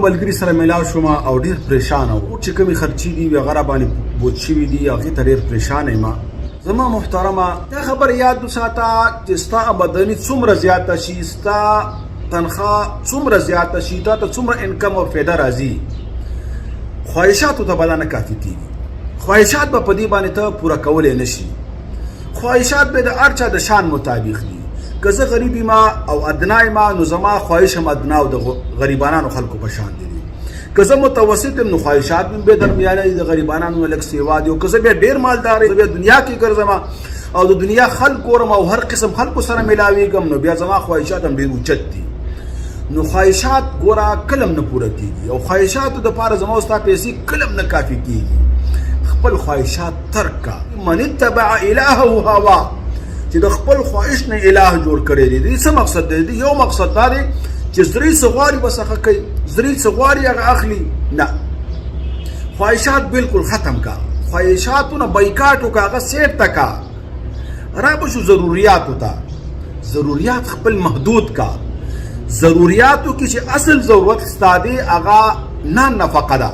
ملګری سره ملاو شوم او ډیر پریشان او چې کومي خرچي دي وغیرہ باندې بوت شوی دي هغه ته ډیر پریشان یم. زما محترمه دا خبر یاد وساته چې ستا آمدنی څومره زیاته شي، ستا تنخواه څومره زیاته شي، تا ته څومره انکم او فایده راځي، خواهشاتو ته بلا نه کافي کېږي. خواهشات به په دې باندې ته پوره کولی نه شي. خواهشات به د هر چا د شان مطابق دي. که زه غریب یم او ادنا یم نو زما خواهش هم ادنا او د غریبانو خلکو په شان دي. که زه متوسط یم نو خواهشات مې به درمیانه دي، د غریبانو نه لږ سیوا دي. او که زه بیا ډېر مالدار یم، بیا دنیا کې ګرځم او د دنیا خلک ګورم او هر قسم خلکو سره میلاویږم، نو بیا زما خواهشات هم ډېر اوچت دي. نو خواهشات ګوره کلم نه پوره کېږي او خواهشاتو دپاره زما او ستا پیسې کلم نه کافي کېږي. خپل خواهشات ترک کا. من اتبع الهه هوا، چې د خپل خواهش نه اله جوړ کړی دی. څه مقصد دی؟ یو مقصد دا دی چې زړی څه غواړي بس هغه کوي، زړی څه غواړي هغه اخلي. نه، خواهشات بالکل ختم کا. خواهشاتو نه بایکاټ وکړه، هغه سیټ ته کا. را به شو ضروریاتو ته. ضروریات خپل محدود کا. ضروریاتو کې چې اصل ضرورت ستا دی هغه نفقه ده،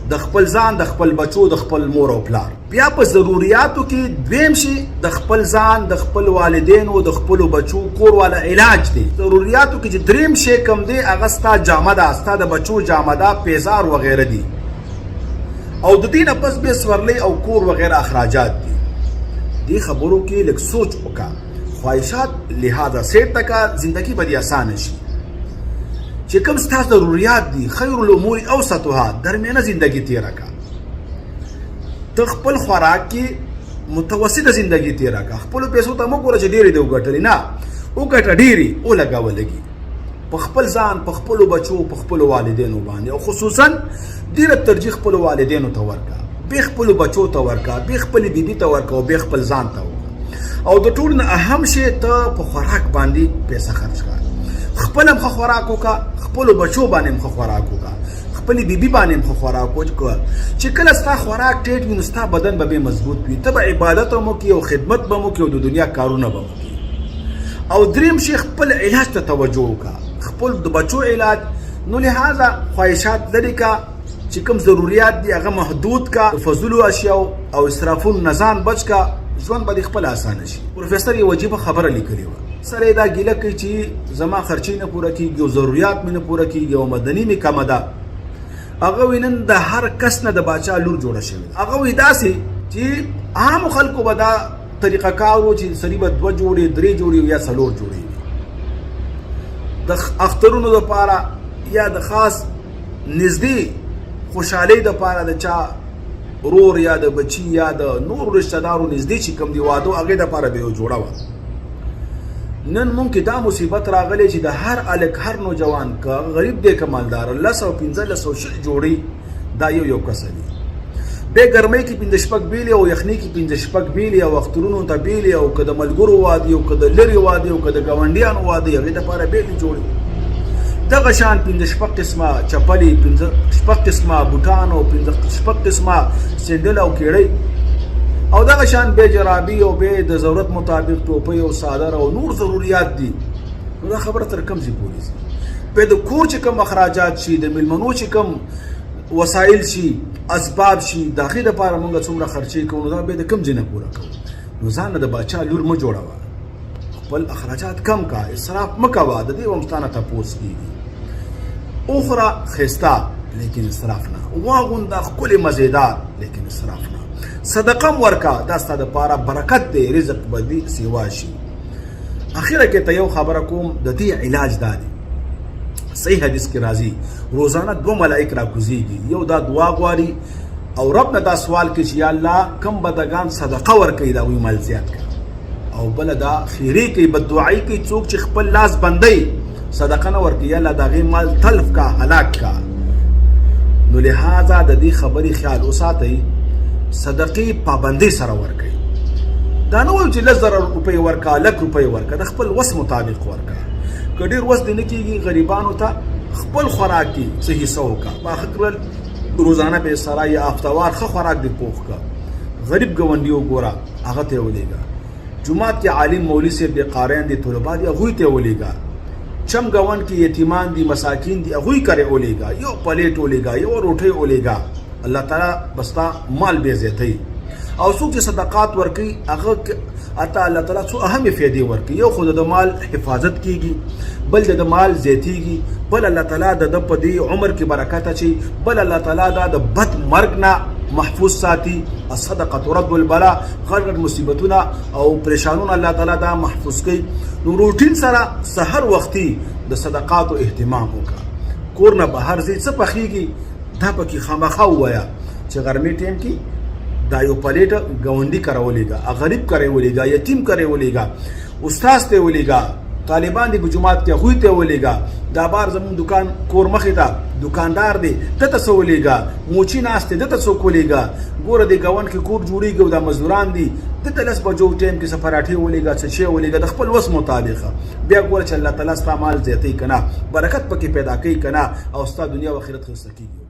د خپل ځان، د خپل بچو، د خپل مور او پلار. بیا په ضروریاتو کې دویم شي د خپل ځان، د خپل والدینو، د خپلو بچو کور والا علاج دی. ضروریاتو کې چې دریم شی کم دی هغه ستا جامه ده، ستا د بچو جامه ده، پیزار وغیره دي. او د دې نه پس بیا سورلی او کور وغیره اخراجات دي. دې خبرو کې لږ سوچ وکړه. خواهشات لحاظه سیټ ته کا، زندگی به دې اسانه شي. چې کوم ستا ضروریات دي خیر الامور اوسطها، درمیانه زندگی تیره کا. ته خپل خوراک کې متوسطه زندگی تیره کا. خپلو پیسو ته مه ګوره چې ډېرې دې وګټلې، نه، وګټه ډېرې ولګوه لږې په خپل ځان، په خپلو بچو، په خپلو والدینو باندې. او خصوصا ډېره ترجیح خپلو والدینو ته ورکړه، بیا خپلو بچو ته ورکړه، بیا خپلې بیبي ته ورکړه او بیا خپل ځان ته ورکړه. او د ټولو نه اهم شی ته په خوراک باندې پیسه خرج کړه. خپل هم ښه خوراک وکړه، خپلو بچو باندې هم ښه خوراک وکړه، خپلې بیبي باندې هم ښه خوراک وکړه. چې کله ستا خوراک ټیټ وي نو ستا بدن به مضبوط وي، ته به عبادت هم وکړي او خدمت به هم وکړي او د دنیا کارونه به وکړي. او دریم شی خپل علاج ته توجه وکړه، خپل د بچو علاج. نو لہذا خواهشات لرې کا، چې کوم ضروریات دي هغه محدود کا، فضولو اشیاو او اسرافونو نه ځان بچ کا، ژوند به دې خپل اسانه شي. پروفیسر یو عجیبه خبره لیکلې وه. سره دا ګیله کوي چې زما خرچې نه پوره کېږي او ضروریات مې نه پوره کېږي او آمدني مې کمه ده. هغه وایي نن د هر کس نه د باچا لور جوړه شوې ده. هغه وایي داسې چې عامو خلکو به دا طریقه کار و چې سړي به 2 جوړې 3 جوړې یا 4 جوړې د اخترونو دپاره یا د خاص نږدې خوشحالۍ دپاره د چا ورور یا د بچي یا د نورو رشته دارو نږدې چې کوم دي واده هغې دپاره به یو جوړه وه. نن مونږ کې دا مصیبت راغلی چې د هر الک، هر نوجوان، که غریب دی که مالدار، 1500 جوړې دا یو کسه دي. بیا ګرمۍ کې 5-6 بیلې او یخنۍ کې 5-6 بیلې او اخترونو ته بیلې، او که د ملګرو واده او که د لرې واده او که د ګاونډیانو واده هغې دپاره بیلې جوړې. دغه شان 5-6 قسمه چپلې، 5-6 قسمه بوټان او 5-6 قسمه سینډل او کیړۍ، او دغه شان بیا جرابي او بیا د ضرورت مطابق ټوپۍ او صادر او نور ضروریات دي. نو دا خبره تر کوم ځای پورې ځي؟ بیا د کور چې کوم اخراجات شي، د میلمنو چې کوم وسایل شي، اسباب شي، د هغې دپاره مونږ څومره خرچې کوو، نو دا بیا د کوم ځای نه پوره کوو؟ نو ځان نه د باچا لور مه جوړوه. خپل اخراجات کم کا، اسراف مه کوه. د دې هم ستا نه تپوس کېږي. اخرى ښایسته لیکن اسراف نه، واغونده ښکلې مزیدار لیکن اسراف نه. صدقه ورکا، دا ستا دپاره برکت دی، رزق به دې سیوا شي. اخره کې ته یو خبره کوم، د دې علاج دا دی. صحیح حدیث کې راځي روزانه 2 ملائک راکوزیږي، یو دا دعا غواړي او رب نه دا سوال کوي چې یا الله کم بدګان صدقه ورکوي دا وی مال زیات کړه، او بل دا خیری کوي، بددعایي کوي، څوک چې خپل لاس بندوي صدقه نه ورکوي، یا الله د هغې مال تلف کا، هلاک کا. نو لہذا د دې خبرې خیال وساتئ، صدقې پابندۍ سره ورکوي. دا نه وایو چې 10,000 روپۍ ورکه، 1,00,000 روپۍ ورکه، د خپل وس مطابق ورکه. که ډېر وس دې نه کېږي، غریبانو ته خپل خوراک کې څه حصه وکړه. پاخه کړل روزانه به سره یا هفتوار ښه خوراک دې پوخ کړه. غریب ګاونډي وګوره، هغه ته یې ولېږه. جومات کې عالم مولوي صاحب دې قاریان دې طلبا دي، هغوی ته یې ولېږه. چم گاون کې یتیمان دي مساکین دي هغوی کرے اولېږه یو پلیټ اولېږه یو روټۍ اولېږه الله تعالی بستا مال بے زیتی او څوک چې صدقات ورکي هغه اته الله تعالی څو اهم فائدې ورکي یو خود د مال حفاظت کیږي بل د مال زیتیږي بل الله تعالی د په دې عمر کې برکت اچي بل الله تعالی د بد مرګ نه محفوظ ساتي الصدقه ترد البلاء غرغر مصیبتونه او پریشانونه الله تعالی دا محفوظ کوي نو روټین سره سحر وختي د صدقات او اهتمام وکړه کور نه بهر ځي څه پخېږي دا پکې خامخا وایا چې غرمې ټیم کې دا یو پلیټ گاونډي کراولېږه غریب کراولېږه یتیم کراولېږه استاد ته ولېږه طالبان دی جمعات کې هغوی ته ولېږه دا بار زمون دکان کور مخې ته دکاندار دی دته څه ولېږه موچي ناست دی دته څوک ولېږه ګوره دی ګاونډ کې کور جوړېږي او دا مزدوران دي دته لس بجو ټایم کې څه پراټې ولېږه څه شی ولېږه د خپل وس مطابقه بیا ګوره چې الله تعالی ستا مال زیاتی که نه برکت پکې پیدا کوي که نه او ستا دنیا و آخرت ښایسته کېږي